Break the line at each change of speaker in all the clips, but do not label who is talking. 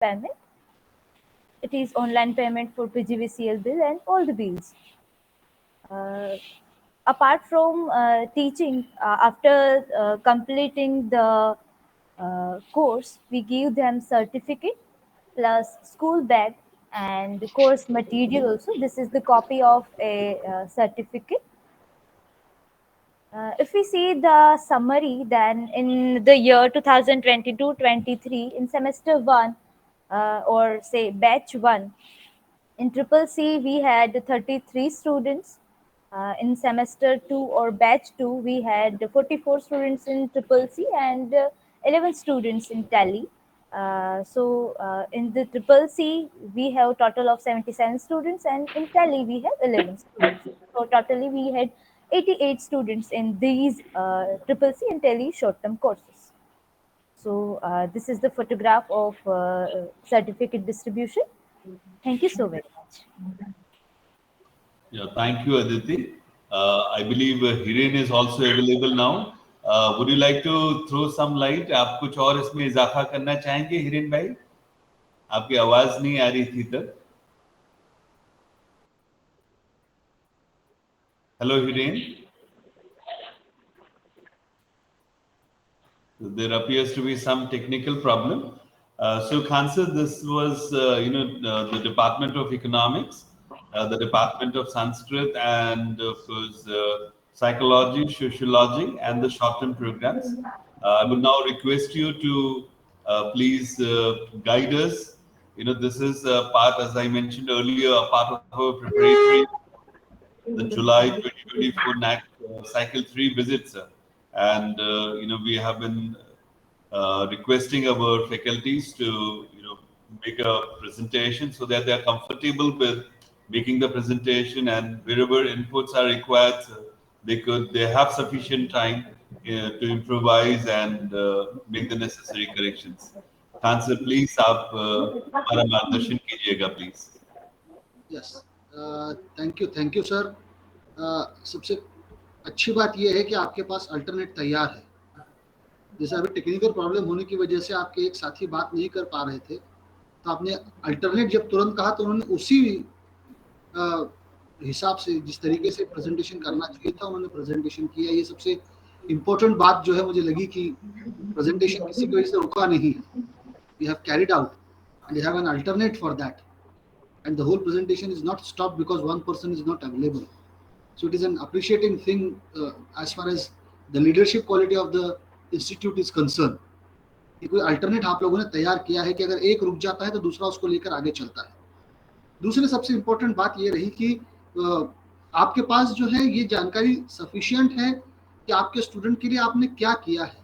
payment. It is online payment for PGVCL bill and all the bills. Apart from teaching, after completing the course, we give them certificate plus school bag and course material also. This is the copy of a certificate. If we see the summary, then in the year 2022-23, in semester 1, or say batch 1, in Triple C, we had 33 students. In semester 2 or batch 2, we had 44 students in Triple C and 11 students in Tally. In the Triple C, we have total of 77 students, and in Tally, we have 11 students. So totally, we had 88 students in these Triple C and Tally short-term courses. So this is the photograph of certificate distribution. Thank you so very much.
Yeah, thank you, Aditi. I believe Hiren is also available now. Would you like to throw some light? आप कुछ और इसमें इजाफा करना चाहेंगे, हिरेन भाई? आपकी आवाज नहीं आ रही थी तब. Hello, Hiren. There appears to be some technical problem. So, Khansa, this was, the Department of Economics, the Department of Sanskrit, and of course, Psychology, Sociology, and the short-term programs. I would now request you to please guide us. This is a part, as I mentioned earlier, a part of our preparatory, the July 2024 NAC Cycle 3 visits. And, we have been requesting our faculties to make a presentation so that they are comfortable with making the presentation, and wherever inputs are required, they have sufficient time to improvise and make the necessary corrections. Khan sir, please आप हमारा मार्गदर्शन कीजिएगा please.
Yes, thank you sir. सबसे अच्छी बात यह है कि आपके पास अल्टरनेट तैयार है. जैसे अभी टेक्निकल प्रॉब्लम होने की वजह से आपके एक साथी बात नहीं कर पा रहे थे, तो आपने अल्टरनेट जब तुरंत कहा तो उन्होंने उसी हिसाब से जिस तरीके से प्रेजेंटेशन करना चाहिए था उन्होंने प्रेजेंटेशन किया. ये सबसे इम्पोर्टेंट बात जो है मुझे लगी कि प्रेजेंटेशन किसी की वजह से रुका नहीं है. We have carried out and we have an alternate for that, and the whole presentation is not stopped because one person is not available. So it is an appreciating thing as far as the leadership quality of the institute is concerned. कोई alternate आप लोगों ने तैयार किया है कि अगर एक रुक जाता है तो दूसरा उसको लेकर आगे चलता है. दूसरी सबसे इम्पोर्टेंट बात ये रही कि आपके पास जो है ये जानकारी सफिशिएंट है कि आपके स्टूडेंट के लिए आपने क्या किया है,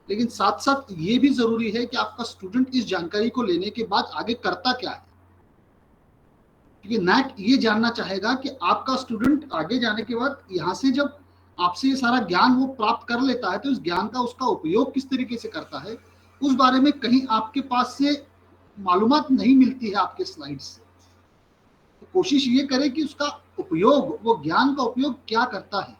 लेकिन साथ साथ ये भी जरूरी है कि आपका स्टूडेंट इस जानकारी को लेने के बाद आगे करता क्या है. क्योंकि नैक ये जानना चाहेगा कि आपका स्टूडेंट आगे जाने के बाद यहाँ से जब आपसे ये सारा ज्ञान वो प्राप्त कर लेता है तो इस ज्ञान का उसका उपयोग किस तरीके से करता है, उस बारे में कहीं आपके पास से मालूमात नहीं मिलती है आपके स्लाइड्स से. तो कोशिश ये करें कि उसका उपयोग, वो ज्ञान का उपयोग क्या करता है.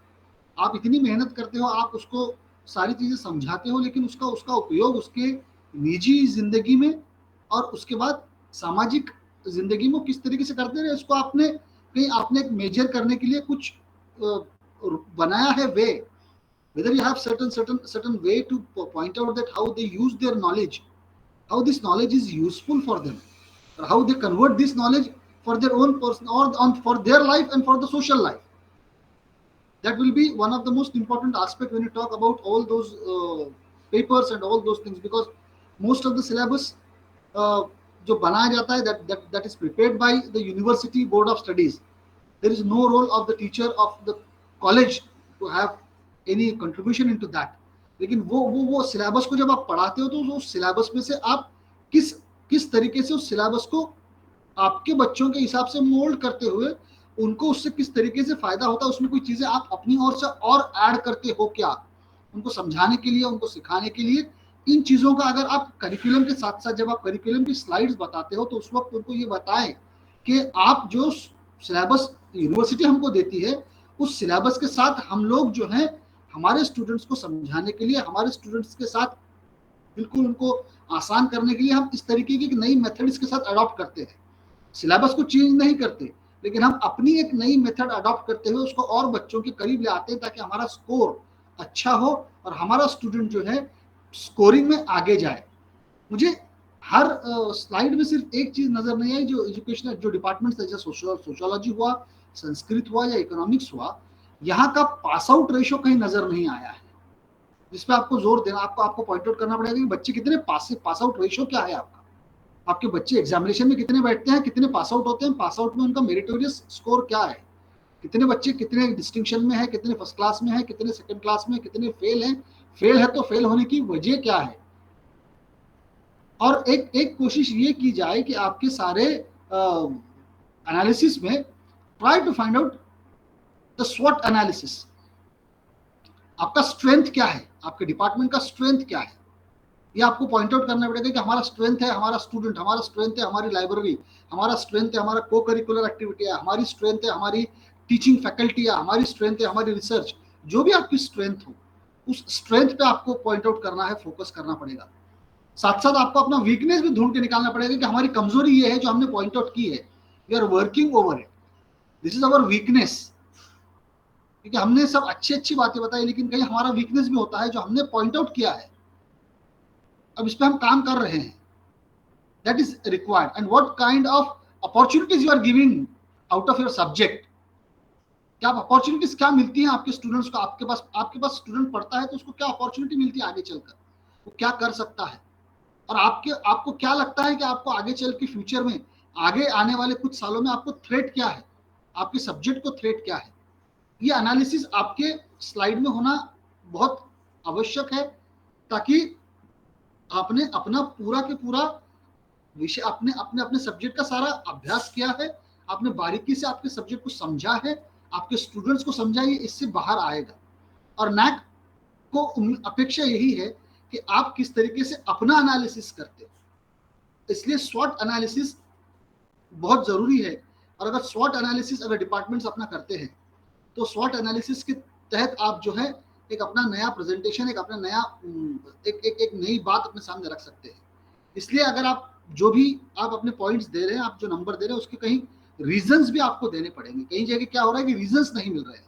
आप इतनी मेहनत करते हो, आप उसको सारी चीजें समझाते हो, लेकिन उसका उपयोग उसके निजी जिंदगी में और उसके बाद सामाजिक जिंदगी में किस तरीके से करते हैं, इसको आपने एक मेजर करने के लिए कुछ बनाया है वे. Whether you have certain way to point out that how they use their knowledge, how this knowledge is useful for them, or how they convert this knowledge for their own person or for their life and for the social life. That will be one of the most important aspects when you talk about all those papers and all those things, because most of the syllabus जो बनाया जाता है that is prepared by the university board of studies. There is no role of the teacher of the college to have any contribution into that. लेकिन वो syllabus को जब आप पढ़ाते हो तो उस सिलेबस में से आप किस तरीके से उस सिलेबस को आपके बच्चों के हिसाब से मोल्ड करते हुए उनको उससे किस तरीके से फायदा होता है, उसमें कोई चीजें आप अपनी ओर से और ऐड करते हो क्या, उनको समझाने के लिए, उनको सिखाने के लिए. इन चीजों का अगर आप करिकुलम के साथ साथ जब आप करिकुलम की स्लाइड्स बताते हो तो उस वक्त उनको ये बताएं कि आप जो सिलेबस यूनिवर्सिटी हमको देती है उस सिलेबस के साथ हम लोग जो है हमारे स्टूडेंट्स को समझाने के लिए, हमारे स्टूडेंट्स के साथ बिल्कुल उनको आसान करने के लिए हम इस तरीके की नई मेथड इसके साथ अडॉप्ट करते हैं। सिलेबस को चेंज नहीं करते, लेकिन हम अपनी एक नई मेथड अडॉप्ट करते हुए उसको और बच्चों के करीब ले आते हैं ताकि हमारा स्कोर अच्छा हो और हमारा स्टूडेंट जो है स्कोरिंग में आगे जाए। मुझे हर स्लाइड में सिर्फ एक चीज नजर नहीं आई, जो एजुकेशनल जो डिपार्टमेंट जैसे सोशियोलॉजी हुआ, संस्कृत हुआ या इकोनॉमिक्स हुआ, यहाँ का पास आउट रेशो कहीं नजर नहीं आया है, जिसपे आपको जोर देना, आपको पॉइंट आउट करना पड़ेगा कि बच्चे कितने पास आउट रेशो क्या है आपका, आपके बच्चे एग्जामिनेशन में कितने बैठते हैं, कितने पास आउट होते हैं, पास आउट में उनका मेरिटोरियस स्कोर क्या है, कितने बच्चे कितने डिस्टिंक्शन में है, कितने फर्स्ट क्लास में है, कितने सेकंड क्लास में, कितने फेल हैं, फेल है तो फेल होने की वजह क्या है। और एक एक कोशिश ये की जाए कि आपके सारे एनालिसिस में try to find out the स्वॉट एनालिसिस, आपका स्ट्रेंथ क्या है, आपके डिपार्टमेंट का स्ट्रेंथ क्या है, ये आपको पॉइंट आउट करना पड़ेगा कि हमारा स्ट्रेंथ है हमारा स्टूडेंट, हमारा स्ट्रेंथ है हमारी लाइब्रेरी, हमारा स्ट्रेंथ है हमारा को करिकुलर एक्टिविटी है, हमारी स्ट्रेंथ है हमारी टीचिंग फैकल्टी है, हमारी स्ट्रेंथ है हमारी रिसर्च, जो भी आपकी स्ट्रेंथ हो उस स्ट्रेंथ पे आपको पॉइंट आउट करना है, फोकस करना पड़ेगा। साथ साथ आपको अपना वीकनेस भी ढूंढ के निकालना पड़ेगा कि हमारी कमजोरी ये है जो हमने पॉइंट आउट की है, we are working over it, this is our weakness, क्योंकि हमने सब अच्छी अच्छी बातें बताई लेकिन कहीं हमारा वीकनेस भी होता है जो हमने पॉइंट आउट किया है, अब इस पे हम काम कर रहे हैं, that is required. And what kind of opportunities you are giving out of your subject, क्या अपॉर्चुनिटीज क्या मिलती हैं आपके स्टूडेंट्स को, आपके पास स्टूडेंट पढ़ता है तो उसको क्या अपॉर्चुनिटी मिलती है आगे चलकर, वो क्या कर सकता है, और आपको क्या लगता है कि आपको आगे चल के फ्यूचर में आगे आने वाले कुछ सालों में आपको थ्रेट क्या है, आपके सब्जेक्ट को थ्रेट क्या है, ये एनालिसिस आपके स्लाइड में होना बहुत आवश्यक है, ताकि आपने अपना पूरा के पूरा विषय अपने अपने अपने सब्जेक्ट का सारा अभ्यास किया है, आपने बारीकी से आपके सब्जेक्ट को समझा है, आपके स्टूडेंट्स को समझा, ये इससे बाहर आएगा। और नैक को अपेक्षा यही है कि आप किस तरीके से अपना एनालिसिस करते हो, इसलिए स्वॉट एनालिसिस बहुत जरूरी है। और अगर स्वॉट एनालिसिस अगर डिपार्टमेंट्स अपना करते हैं तो स्वॉट एनालिसिस के तहत आप जो है एक अपना नया प्रेजेंटेशन, एक अपना नया एक नई बात अपने सामने रख सकते हैं। इसलिए अगर आप जो भी आप अपने पॉइंट्स दे रहे हैं, आप जो नंबर दे रहे हैं, उसके कहीं रीजंस भी आपको देने पड़ेंगे। कहीं जगह क्या हो रहा है कि रीजंस नहीं मिल रहे हैं,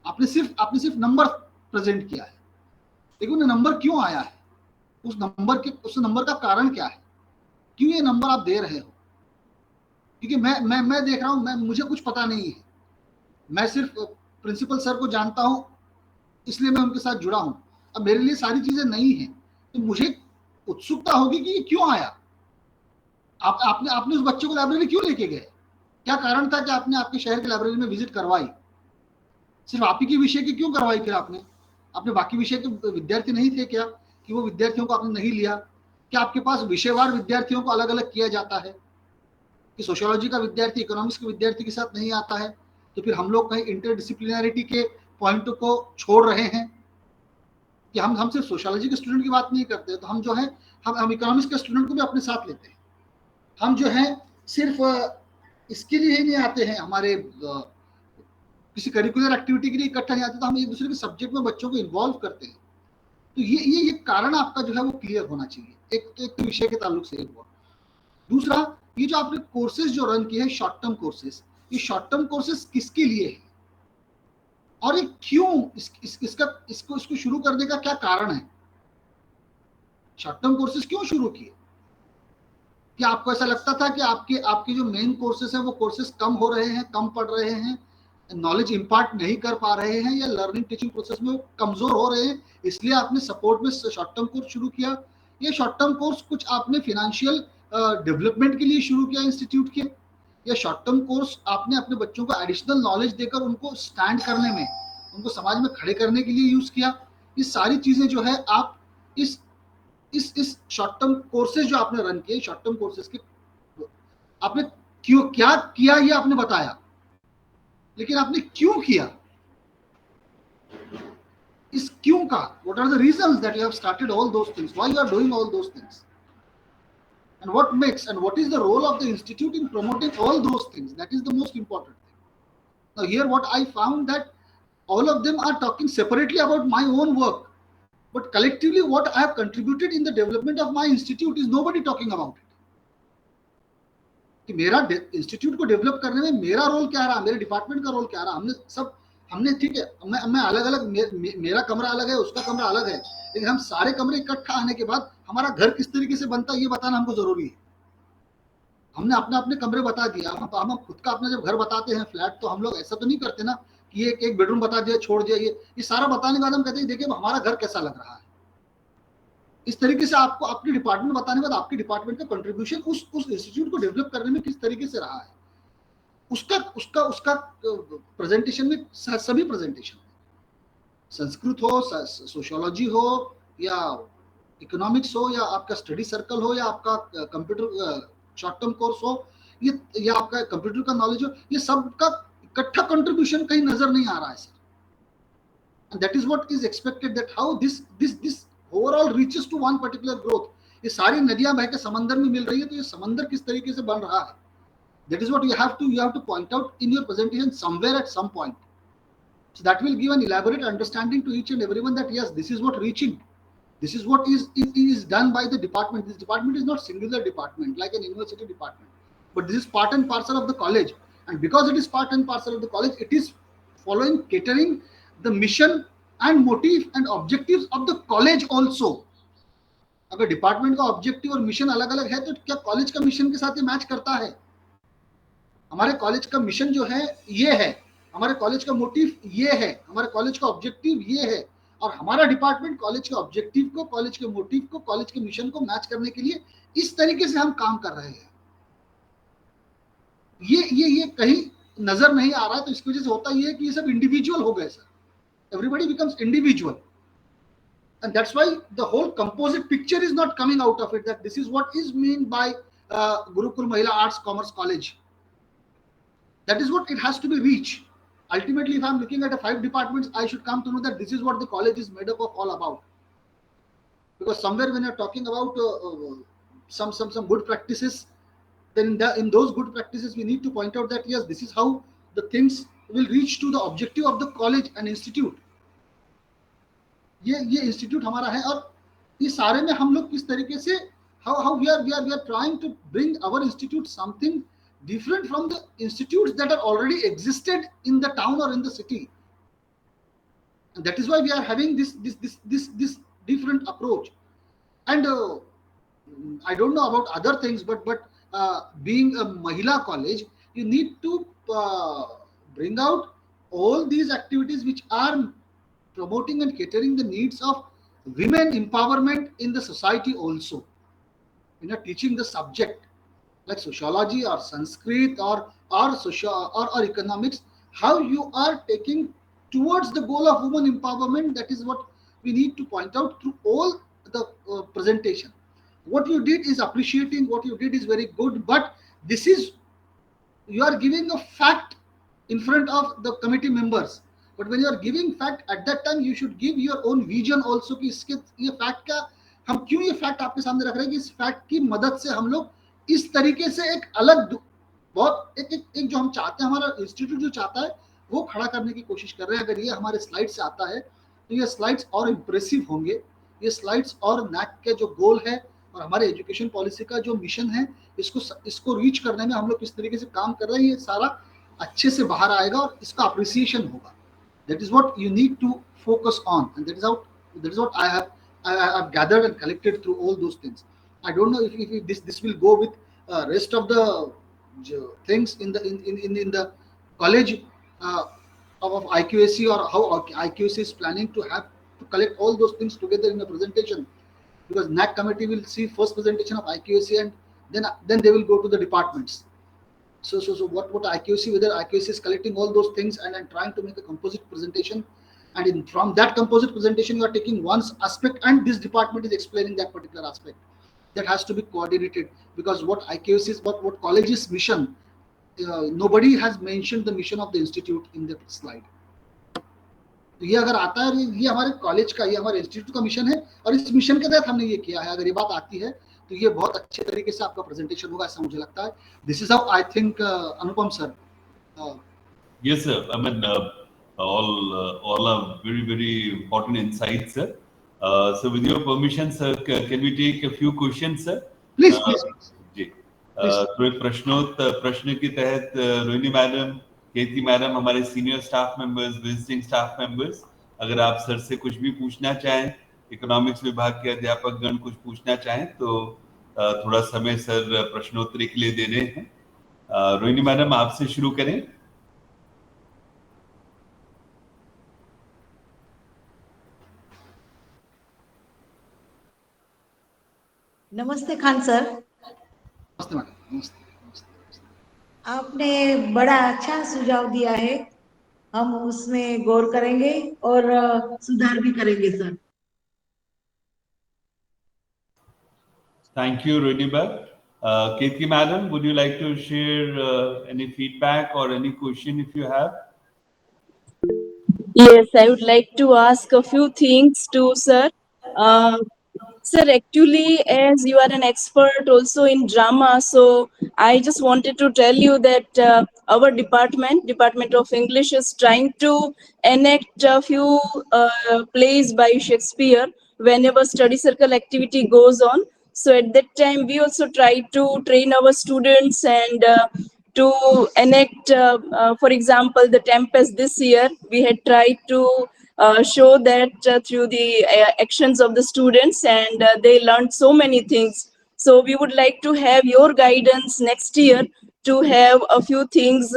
आपने सिर्फ नंबर प्रेजेंट किया है, लेकिन वो नंबर क्यों आया है, उस नंबर का कारण क्या है, क्यों ये नंबर आप दे रहे हो। क्योंकि मैं देख रहा हूं, मुझे कुछ पता नहीं है, मैं सिर्फ प्रिंसिपल सर को जानता हूं इसलिए मैं उनके साथ जुड़ा हूं, अब मेरे लिए सारी चीजें नई हैं, तो मुझे उत्सुकता होगी कि ये क्यों आया, आपने उस बच्चे को लाइब्रेरी क्यों लेके गए, क्या कारण था कि आपने आपके शहर की लाइब्रेरी में विजिट करवाई, सिर्फ आप ही के विषय की क्यों करवाई, फिर आपने बाकी विषय के विद्यार्थी नहीं थे क्या, कि वो विद्यार्थियों को आपने नहीं लिया, क्या आपके पास विषयवार विद्यार्थियों को अलग अलग किया जाता है, कि सोशियोलॉजी का विद्यार्थी इकोनॉमिक्स के विद्यार्थी के साथ नहीं आता है, तो फिर हम लोग कहीं इंटरडिसिप्लिनरिटी के पॉइंट को छोड़ रहे हैं, कि हम सिर्फ सोशियोलॉजी के स्टूडेंट की बात नहीं करते, तो हम जो है हम इकोनॉमिक्स के स्टूडेंट को भी अपने साथ लेते हैं, हम जो है सिर्फ इसके लिए ही नहीं आते हैं, हमारे किसी करिकुलर एक्टिविटी के लिए इकट्ठा नहीं आते, तो हम एक दूसरे के सब्जेक्ट में बच्चों को इन्वॉल्व करते हैं। तो ये कारण आपका जो है वो क्लियर होना चाहिए, एक तो विषय के ताल्लुक से एक हुआ। दूसरा, ये जो आपने कोर्सेज जो रन किए हैं शॉर्ट टर्म कोर्सेज, ये शॉर्ट टर्म कोर्सेज किसके लिए है और ये क्यों, इसको शुरू करने का क्या कारण है, शॉर्ट टर्म कोर्सेज क्यों शुरू किए, क्या आपको ऐसा लगता था कि आपके जो मेन कोर्सेज हैं वो कोर्सेज कम हो रहे हैं, कम पढ़ रहे हैं, नॉलेज इंपार्ट नहीं कर पा रहे हैं, या लर्निंग टीचिंग प्रोसेस में कमजोर हो रहे हैं, इसलिए आपने सपोर्ट में शॉर्ट टर्म कोर्स शुरू किया, या शॉर्ट टर्म कोर्स कुछ आपने फिनेंशियल डेवलपमेंट के लिए शुरू किया इंस्टीट्यूट के, या शॉर्ट टर्म कोर्स आपने अपने बच्चों को एडिशनल नॉलेज देकर उनको स्टैंड करने में, उनको समाज में खड़े करने के लिए यूज किया। ये सारी चीजें जो है आप इस शॉर्ट टर्म कोर्सेज जो आपने रन किए, शॉर्ट टर्म कोर्सेज के आपने क्यों क्या किया ये आपने बताया, लेकिन आपने क्यों किया, इस क्यों का, what are the reasons that you have started all those things, why you are doing all those things, and what is the role of the institute in promoting all those things, that is the most important thing. Now here what I found that all of them are talking separately about my own work, but collectively what I have contributed in the development of my institute is nobody talking about it. कि मेरा institute को develop करने में मेरा role क्या रहा, मेरे department का रोल क्या रहा. हमने ठीक है, मैं अलग अलग, मेरा कमरा अलग है, उसका कमरा अलग है, लेकिन हम सारे कमरे इकट्ठा आने के बाद हमारा घर किस तरीके से बनता है ये बताना हमको जरूरी है. हमने अपने अपने कमरे बता दिया. हम खुद का अपना जब घर बताते हैं फ्लैट, तो हम लोग ऐसा तो नहीं करते ना कि ये एक बेडरूम बता दिया छोड़ दिया. ये सारा बताने के बाद हम कहते हैं देखिए हमारा घर कैसा लग रहा है. इस तरीके से आपको अपनी डिपार्टमेंट बताने के बाद आपके डिपार्टमेंट का कंट्रीब्यूशन उस इंस्टीट्यूट को डेवलप करने में किस तरीके से रहा है, उसका प्रेजेंटेशन में सभी प्रेजेंटेशन, संस्कृत हो, सोशियोलॉजी हो, या इकोनॉमिक्स हो, या आपका स्टडी सर्कल हो, या आपका कंप्यूटर शॉर्ट टर्म कोर्स हो, या आपका कंप्यूटर का नॉलेज हो, ये सब का इकट्ठा कंट्रीब्यूशन कहीं नजर नहीं आ रहा है sir. And that is what is expected, that how this overall reaches to one particular growth. ये सारी नदियां बह के समंदर में मिल रही है, तो ये समंदर किस तरीके से बन रहा है, that is what you have to point out in your presentation somewhere at some point. So that will give an elaborate understanding to each and everyone that yes, this is what reaching, this is what is done by the department. This department is not singular department like an university department, but this is part and parcel of the college, and because it is part and parcel of the college, it is following, catering the mission and motive and objectives of the college also. अगर department का objective और mission अलग अलग है, तो क्या college का mission के साथ ये मैच करता है? हमारे कॉलेज का मिशन जो है ये है, हमारे कॉलेज का मोटिव ये है, हमारे कॉलेज का ऑब्जेक्टिव ये है, और हमारा डिपार्टमेंट कॉलेज के ऑब्जेक्टिव को, कॉलेज के मोटिव को, कॉलेज के मिशन को मैच करने के लिए इस तरीके से हम काम कर रहे हैं. ये कहीं नजर नहीं आ रहा है. तो इसकी वजह से होता ये है कि ये सब इंडिविजुअल हो गए sir. Everybody becomes individual, and that's why the whole composite picture is not coming out of it, that this is what is meant by Gurukul Mahila Arts Commerce College. That is what it has to be reached. Ultimately, if I'm looking at the 5 departments, I should come to know that this is what the college is made up of, all about. Because somewhere when you're talking about some good practices, then in those good practices we need to point out that yes, this is how the things will reach to the objective of the college and institute. ये institute हमारा है, और ये सारे में हम लोग किस तरीके से how we are trying to bring our institute something different from the institutes that are already existed in the town or in the city. And that is why we are having this different approach. And I don't know about other things, but being a Mahila college, you need to bring out all these activities which are promoting and catering the needs of women empowerment in the society also. Teaching the subject like sociology or Sanskrit or social or economics, how you are taking towards the goal of women empowerment. That is what we need to point out through all the presentation. What you did is appreciating, what you did is very good, but this is, you are giving a fact in front of the committee members. But when you are giving fact, at that time you should give your own vision also कि इसके ये fact का हम क्यों ये fact आपके सामने रख रहे हैं कि इस फैक्ट की मदद से हम लोग इस तरीके से एक अलग बहुत एक जो हम चाहते हैं, हमारा इंस्टीट्यूट जो चाहता है वो खड़ा करने की कोशिश कर रहे हैं. अगर ये हमारे स्लाइड से आता है तो ये स्लाइड्स और इम्प्रेसिव होंगे. ये स्लाइड्स और नैक के जो गोल है और हमारे एजुकेशन पॉलिसी का जो मिशन है, इसको रीच करने में हम लोग किस तरीके से काम कर रहे हैं, ये सारा अच्छे से बाहर आएगा और इसका अप्रिसिएशन होगा. That is what you need to focus on, and that is what I have gathered and collected through all those things. I don't know if this will go with rest of the things in the college of IQAC, or how IQAC is planning to have to collect all those things together in a presentation, because NAC committee will see first presentation of IQAC, and then they will go to the departments. So what IQAC, whether IQAC is collecting all those things and trying to make a composite presentation, and from that composite presentation you are taking one aspect and this department is explaining that particular aspect. That has to be coordinated, because what IQAC is, what college's mission, nobody has mentioned the mission of the institute in the slide. तो ये अगर आता है, ये हमारे college का, ये हमारे इंस्टीट्यूट का मिशन है, और इस मिशन के तहत हमने ये किया है. अगर ये बात आती है तो ये बहुत अच्छे तरीके से आपका प्रेजेंटेशन होगा, ऐसा मुझे लगता है. This is how I think. Anupam sir.
Yes, sir. I mean, all are very, very important insights, sir. So with your permission, sir, can we take a few questions, sir?
Please, please,
जी.
please.
तो एक प्रश्न के तहत Rohini madam, Keti madam, हमारे senior staff members, visiting staff members, अगर आप sir से कुछ भी पूछना चाहें, इकोनॉमिक्स विभाग के अध्यापक गण कुछ पूछना चाहें तो थोड़ा समय सर प्रश्नोत्तरी के लिए दे रहे हैं। रोहिणी मैडम, आपसे शुरू करें।
नमस्ते खान सर।
नमस्ते मैडम। नमस्ते।
आपने बड़ा अच्छा सुझाव दिया है, हम उसमें गौर करेंगे और सुधार भी करेंगे sir.
Thank you, Rohini ma'am. Ketki madam, would you like to share any feedback or any question if you have?
Yes, I would like to ask a few things to sir. Uh, Sir, actually, as you are an expert also in drama, so I just wanted to tell you that our Department of English, is trying to enact a few plays by Shakespeare whenever study circle activity goes on. So at that time, we also try to train our students and to enact, for example, the Tempest this year. We had tried to show that through the actions of the students, and they learned so many things. So we would like to have your guidance next year to have a few things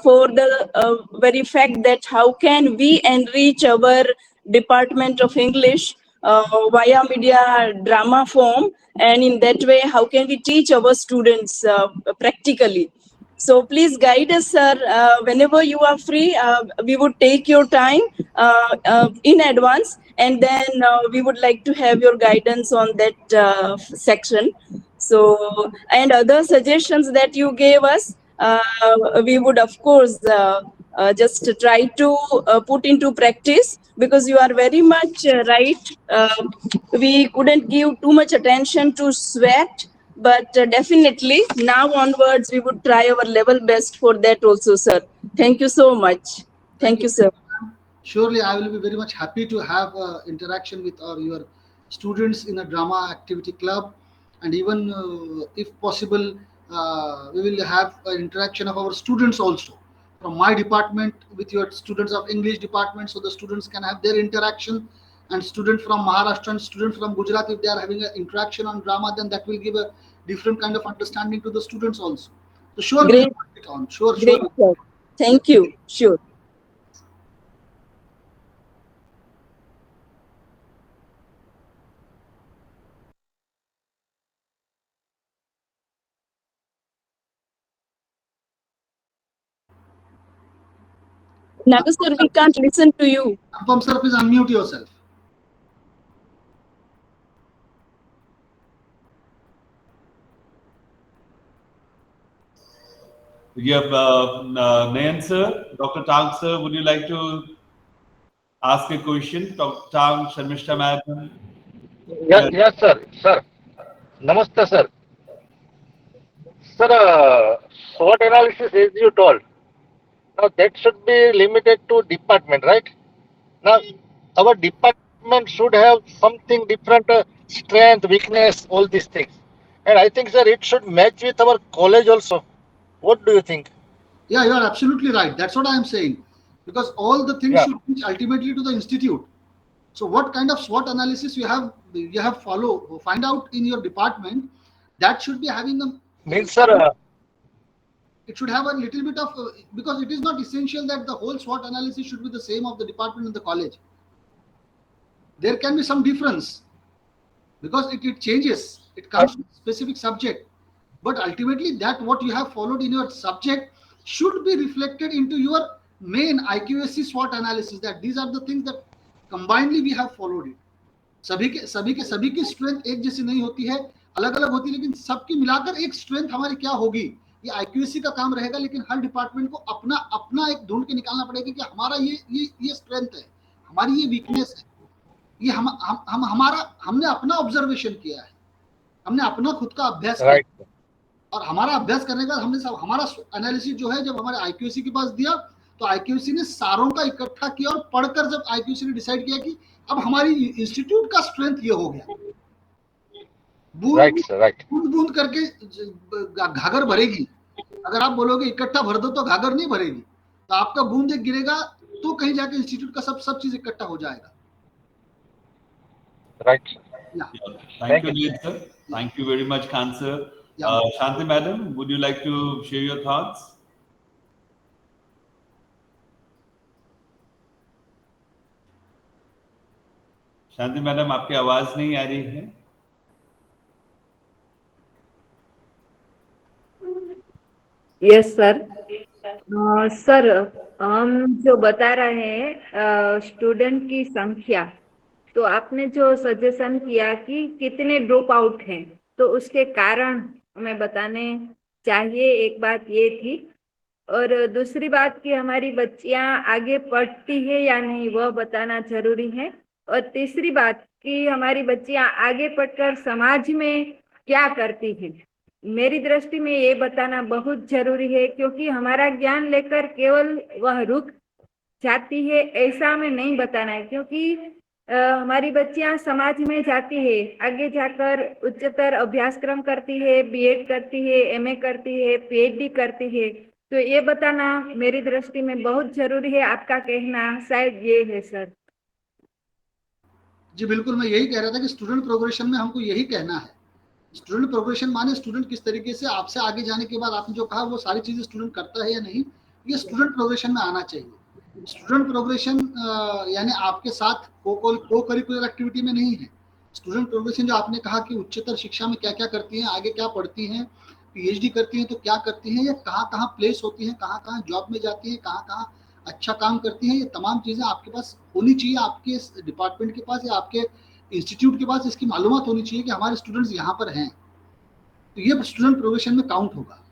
for the very fact that how can we enrich our Department of English via media drama form, and in that way how can we teach our students practically. So please guide us, sir. Whenever you are free, we would take your time in advance, and then we would like to have your guidance on that section. So, and other suggestions that you gave us, we would of course just try to put into practice, because you are very much right. We couldn't give too much attention to sweat, but definitely now onwards we would try our level best for that also, sir. Thank you so much. Thank you, sir.
Surely, I will be very much happy to have interaction with your students in a drama activity club, and even if possible, we will have an interaction of our students also from my department with your students of English department, so the students can have their interaction, and student from Maharashtra and student from Gujarat, if they are having an interaction on drama, then that will give a different kind of understanding to the students also. So sure, we will
Great,
put it on. Sure,
great,
sure.
sir. Thank you. Sure. Naga sir, we can't listen to you.
Anupam sir, please unmute yourself.
We have Nayan sir, Dr. Tang sir, would you like to ask a question? Dr. Tang, Sharmishta madam.
Yes, sir. Sir, namaste, sir. Sir, SWOT analysis, as you told, now that should be limited to department, right? Now, our department should have something different, strength, weakness, all these things. And I think, sir, it should match with our college also. What do you think?
Yeah, you are absolutely right. That's what I am saying. Because all the things
Yeah.
should reach ultimately to the institute. So what kind of SWOT analysis you have find out in your department, that should be having a,
Means, sir,
it should have a little bit of because it is not essential that the whole SWOT analysis should be the same of the department and the college. There can be some difference because it changes. It comes to specific subject. But ultimately, that what you have followed in your subject should be reflected into your main IQSC SWOT analysis. That these are the things that combinedly we have followed it. सभी की strength एक जैसी नहीं होती है, अलग अलग होती है, लेकिन सबकी मिलाकर एक स्ट्रेंथ हमारी क्या होगी, ये आईक्यूएससी का काम रहेगा, लेकिन हर डिपार्टमेंट को अपना अपना एक ढूंढ के निकालना पड़ेगा कि हमारा ये स्ट्रेंथ है, हमारी ये वीकनेस है, ये हम हमारा हमने अपना ऑब्जर्वेशन किया है, हमने अपना खुद का अभ्यास किया,
right.
और हमारा अभ्यास करने का हमने सब हमारा एनालिसिस जो है जब हमारे आईक्यूएससी के पास दिया तो IQAC ने सारों का इकट्ठा किया और पढ़कर जब IQAC ने डिसाइड किया कि अब हमारी इंस्टीट्यूट का स्ट्रेंथ ये हो गया, बूंद बूंद करके घाघर भरेगी। अगर आप बोलोगे इकट्ठा भर दो तो घाघर नहीं भरेगी, तो आपका बूंद एक गिरेगा तो कहीं जाके इंस्टीट्यूट का सब चीज इकट्ठा हो जाएगा।
Right.
Thank you, Neil sir. Thank you very much, Khan sir. Shanti madam, would you like to share your thoughts? Shanti madam, आपकी आवाज नहीं आ रही है।
Yes sir. सर, हम जो बता रहे हैं स्टूडेंट की संख्या, तो आपने जो सजेशन किया कि कितने ड्रॉप आउट हैं, तो उसके कारण हमें बताने चाहिए। एक बात ये थी, और दूसरी बात कि हमारी बच्चियां आगे पढ़ती है या नहीं वह बताना जरूरी है। और तीसरी बात कि हमारी बच्चियां आगे पढ़कर समाज में क्या करती है, मेरी दृष्टि में ये बताना बहुत जरूरी है, क्योंकि हमारा ज्ञान लेकर केवल वह रुक जाती है ऐसा हमें नहीं बताना है। क्योंकि हमारी बच्चियां समाज में जाती है, आगे जाकर उच्चतर अभ्यासक्रम करती है, बीएड करती है, एमए करती है, पीएचडी करती है, तो ये बताना मेरी दृष्टि में बहुत जरूरी है। आपका कहना शायद ये है सर।
जी बिल्कुल, मैं यही कह रहा था कि स्टूडेंट प्रोग्रेशन में हमको यही कहना है। स्टूडेंट प्रोग्रेशन माने स्टूडेंट किस तरीके से आपसे आगे जाने के बाद आपने जो कहा वो सारी चीजें स्टूडेंट करता है या नहीं, ये स्टूडेंट प्रोग्रेशन में आना चाहिए। स्टूडेंट प्रोग्रेशन यानी आपके साथ को करिकुलर एक्टिविटी में नहीं है। स्टूडेंट प्रोग्रेशन जो आपने कहा कि उच्चतर शिक्षा में क्या क्या करती हैं, आगे क्या पढ़ती हैं, पीएचडी करती हैं तो क्या करती हैं, या कहाँ कहाँ प्लेस होती हैं, कहाँ कहाँ जॉब में जाती हैं, कहाँ कहाँ अच्छा काम करती हैं, ये तमाम चीज़ें आपके पास होनी चाहिए, आपके डिपार्टमेंट के पास या आपके इंस्टीट्यूट के पास इसकी मालूमात होनी चाहिए कि हमारे स्टूडेंट्स यहाँ पर हैं, तो ये स्टूडेंट प्रोग्रेशन में काउंट होगा।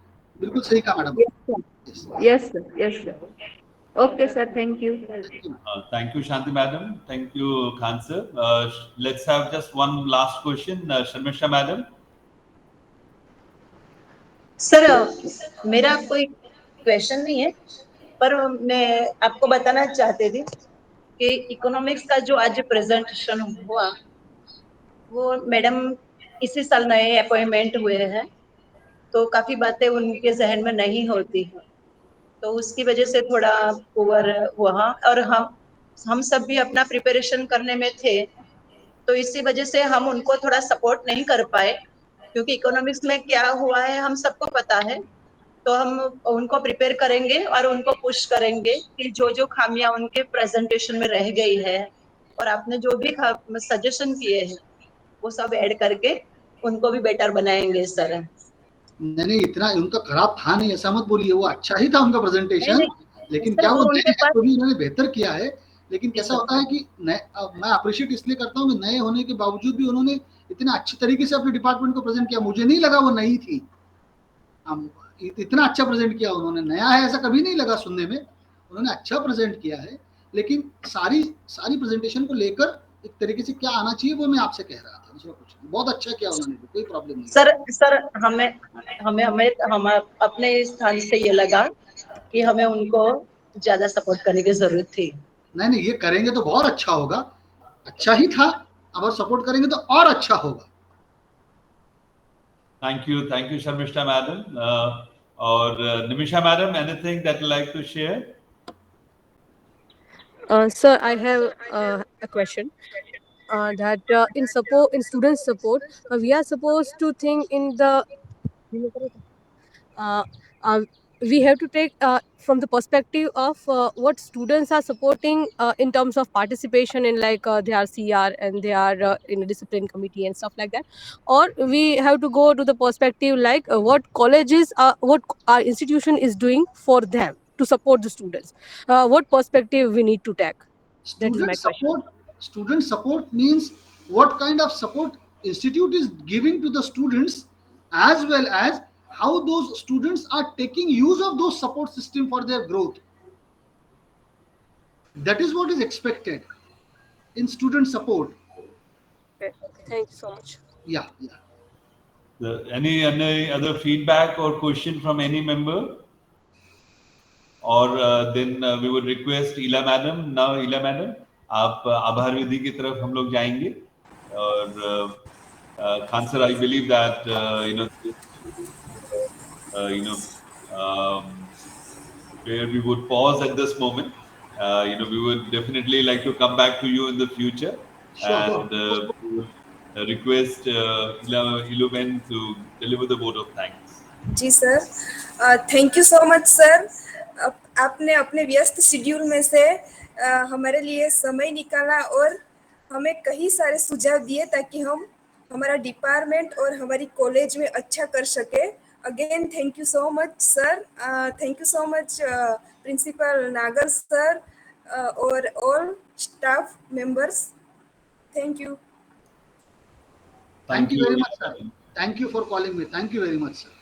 बिल्कुल सही कहा madam.
Yes sir, yes sir. Okay, sir. Thank you.
Thank you, Shanti madam. Thank you, Khan sir. Let's have just one last question. Sharmisha madam.
Sir, मेरा कोई क्वेश्चन नहीं है, पर मैं आपको बताना चाहती थी कि इकोनॉमिक्स का जो आज प्रेजेंटेशन हुआ, वो मैडम इसी साल नए अपॉइंटमेंट हुए हैं, तो काफी बातें उनके जहन में नहीं होती, तो उसकी वजह से थोड़ा ओवर हुआ। और हम सब भी अपना प्रिपरेशन करने में थे, तो इसी वजह से हम उनको थोड़ा सपोर्ट नहीं कर पाए, क्योंकि इकोनॉमिक्स में क्या हुआ है हम सबको पता है। तो हम उनको प्रिपेयर करेंगे और उनको पुश करेंगे कि जो जो खामियां उनके प्रेजेंटेशन में रह गई है और आपने जो भी सजेशन किए हैं वो सब ऐड करके उनको भी बेटर बनाएंगे सर।
नहीं, इतना उनका खराब था नहीं, ऐसा मत बोलिए, वो अच्छा ही था उनका प्रेजेंटेशन, लेकिन क्या वो नए हैं तो भी उन्होंने बेहतर किया है। लेकिन कैसा होता है कि मैं अप्रिशिएट इसलिए करता हूँ कि नए होने के बावजूद भी उन्होंने इतना अच्छे तरीके से अपने डिपार्टमेंट को प्रेजेंट किया। मुझे नहीं लगा वो नई थी, इतना अच्छा प्रेजेंट किया उन्होंने। नया है ऐसा कभी नहीं लगा सुनने में, उन्होंने अच्छा प्रेजेंट किया है। लेकिन सारी प्रेजेंटेशन को लेकर एक तरीके से क्या आना चाहिए वो मैं आपसे कह रहा था, दूसरा कुछ नहीं। बहुत अच्छा किया उन्होंने, कोई प्रॉब्लम नहीं।
सर हम अपने स्थान से ये लगा कि हमें उनको ज्यादा सपोर्ट करने की जरूरत थी।
नहीं, ये करेंगे तो बहुत अच्छा होगा, अच्छा ही था, अब सपोर्ट करेंगे तो और अच्छा होगा।
Thank you, Sharmisha madam. Or Nimisha madam, anything that you like to share?
Sir, I have a question. That in student support, we are supposed to think in the uh, we have to take from the perspective of what students are supporting in terms of participation in like they are CR and they are in a discipline committee and stuff like that, or we have to go to the perspective like what colleges what our institution is doing for them to support the students. What perspective we need to take? That is my question.
Student support means what kind of support institute is giving to the students, as well as how those students are taking use of those support system for their growth. That is what is expected in student support.
Okay. Thank you so much.
Yeah.
Any other feedback or question from any member? और then we would request Ila madam. Now Ila madam, आप आभार विधि की तरफ हम लोग जाएंगे और Khan sir, I believe that where we would pause at this moment. We would definitely like to come back to you in the future, and we would request Iluben to deliver the vote of thanks.
जी sir, thank you so much sir. आपने अपने व्यस्त schedule में से हमारे लिए समय निकाला और हमें कई सारे सुझाव दिए ताकि हम हमारा डिपार्टमेंट और हमारी कॉलेज में अच्छा कर सके। Again thank you so much sir. Thank you so much principal Nagar sir और all staff members. Thank you.
Thank you very much, sir. Thank you for calling me. Thank you very much, sir.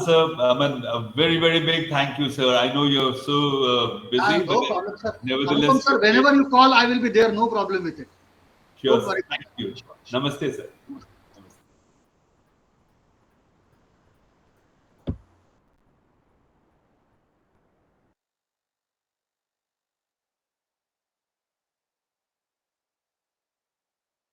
Sir, a very, very big thank you, sir. I know you're so busy.
No problem, sir.
Nevertheless,
sir, whenever you call, I will be there. No problem with it.
Sure, sir. Thank you. Namaste, sir.